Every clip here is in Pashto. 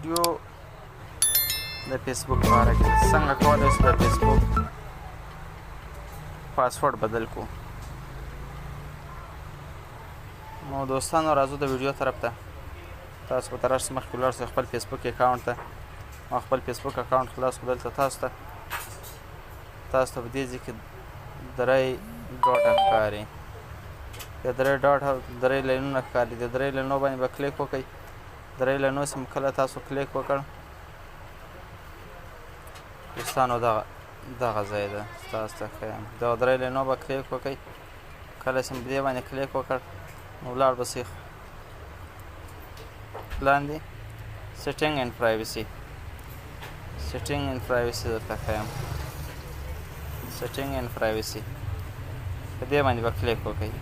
ویډیو د فیسبوک په اړه کې څنګه کولی شو د فیسبوک پاسورډ بدل کړو. نو دوستانو راځو د ویډیو طرف ته. تاسو به تر هر څه مخکې ولاړ شئ خپل فیسبوک اکاونټ ته او خپل فیسبوک اکاونټ خلاص کړو. دلته تاسو ته په دې ځای کې درې ډاټه ښکاري، د درې لاینونه ښکاري. د درې لاینو باندې به کلیک وکړئ. درې لاینو چې کله تاسو کلیک وکړ دوستانو دغه ځای ده تاسو ته ښیم. دغه درې لاینو به کلیک وکړئ. کله چې په دې باندې کلیک وکړ نو ولاړ به سئ لاندې سیټینګ اینډ پرایوسي درته ښیم. سیټینګ اینډ پرایوسي په دې باندې به کلیک وکړئ.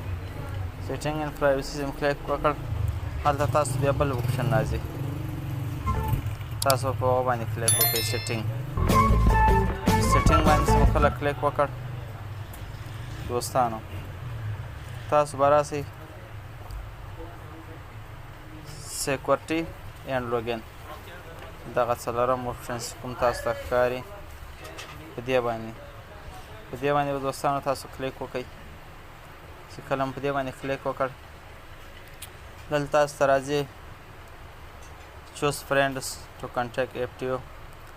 سیټینګ اینډ پرایوسي چې کلیک وکړ هلته تاسو بیا بل اپشن راځي، تاسو په هغه باندې کلیک وکړئ. سیټینګ باندې چې کله کلیک وکړ دوستانو تاسو به راسئ سیکورټي اینډ لوګین دغه څلورم اپشن کوم تاسو ته ښکاري په دې باندې به دوستانو تاسو کلیک وکړئ. چې کله په دې باندې کلیک وکړ دلته تاسو ته راځي چوز فرینډز ټو کنټیکټ اکټیو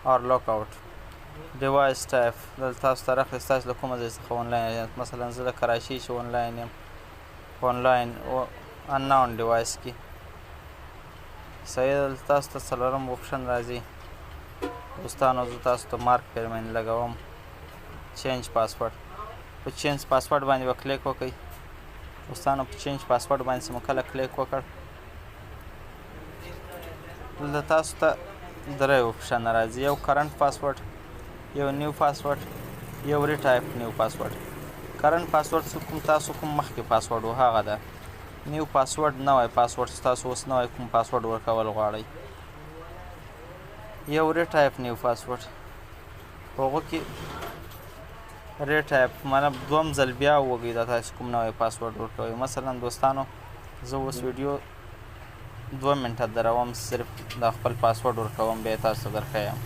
اور لاک آوټ ډیوایس ټایپ. دلته تاسو ته راخلي ستاسو له کومه ځای څخه آنلاین یاست. مثلا زه له کراچۍ چې آنلاین یم آنلاین انناون ډیوایس کې صحیح. دلته تاسو ته څلورم اپشن راځي دوستانو. زه تاسو ته مارک پیرمن لګوم چینج پاسورډ. په چینج پاسورډ باندې به کلیک وکړئ دوستانو. په چینج پاسورډ باندې چې مو کله کلیک وکړ دلته تاسو ته درې اپشن راځي، یو کرنټ پاسورډ، یو نیو پاسورډ، یو ریټایپ نیو پاسورډ. کرنټ پاسورډ تاسو کوم مخکې پاسورډ و هغه ده. نیو پاسورډ نوی پاسورډ چې تاسو اوس نوی کوم پاسورډ ورکول غواړئ. یو ریټایپ نیو پاسورډ هغو کې ریټایپ معنی دوم ځل بیا ووږئ دا تاسو کوم نوی پاسورډ ورکوئ. مثلا دوستانو زه اوس ویډیو 2 منټه دروم صرف دا خپل پاسورډ ورکوم بیا تاسو ته درښیم.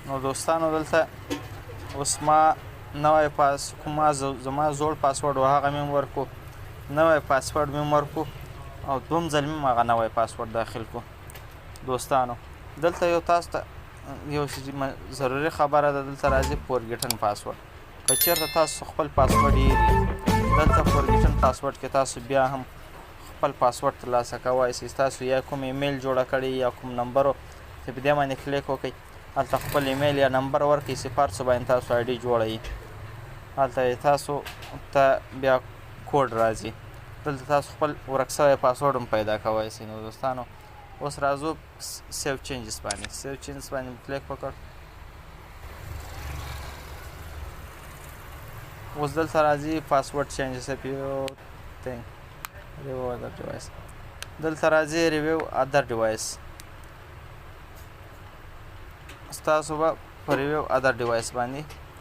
نو دوستانو دلته اوس ما نوی زما زوړ پاسورډ و هغه مې ورکړو، نوی پاسورډ مې ورکړو او دوم ځل مې هغه نوی پاسورډ داخل کړو. دوستانو دلته یو تاسو ته یو ضروري خبره ده، دلته راځي فورګیټن پاسورډ. که چېرته تاسو خپل پاسورډ هېري دلته فورګیټن پاسورډ کې تاسو بیا هم خپل پاسورډ ترلاسه کولی شئ. تاسو یا کوم ایمیل جوړه کړې یا کوم نمبر و چې په دې باندې کلیک وکړئ هلته خپل ایمیل یا نمبر ورکړئ، سپارسو باندې تاسو آی ډي جوړوئ. هلته تاسو ته بیا کوډ راځي، دلته تاسو خپل ورک شوی پاسورډ هم پیدا کولی شئ. نو دوستانو اوس راځو سیو چینجز باندې کلیک وکړ. اوس دلته راځي پاسورډ چینجز اف یو تھنګ ریویو ادر ډیوایس. دلته راځي ریویو ادر ډیوایس. تاسو به په ریویو ادر ډیوایس باندې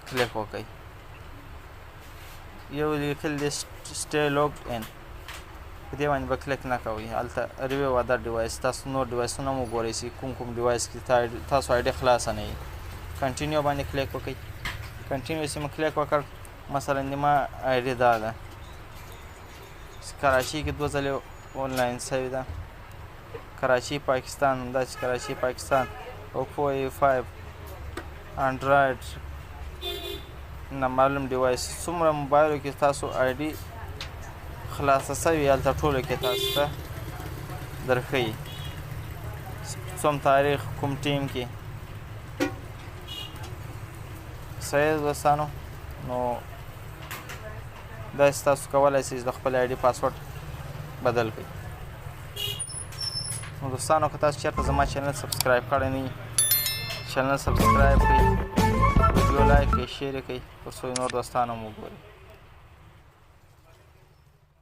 کلیک وکړئ. یو لیکل دی سټی لوګ ان په دې باندې به کلیک نه کوئ. هلته ریویو ادر ډیوایس تاسو نور ډیوایسونه هم وګورئ چې کوم ډیوایس کې تاسو آی ډي خلاصه نه وي. کنټینیو باندې کلیک وکړئ. کنټینیو چې مو کلیک وکړ مثلا زما آی ډي دا ده کراچۍ کې 2 ځلې آنلاین شوې ده. کراچۍ پاکستان همدا چې کراچۍ پاکستان اوپو A5 انډرایډ نامعلوم ډیوایس څومره موبایلو کې تاسو آی ډي خلاصه شوي هلته ټولو کې تاسو ته درښیي څوم تاریخ کوم ټیم کې. صحیح دوستانو نو داسې تاسو کولی شئ د خپل آی ډي پاسورډ بدل کړئ. نو دوستانو که تاسو چېرته زما چینل سبسکرایب کړی نه وي چینل سبسکرایب کړئ، ویډیو لایک کړئ، شیر یې کړئ تر څو نور دوستان هم وګوري.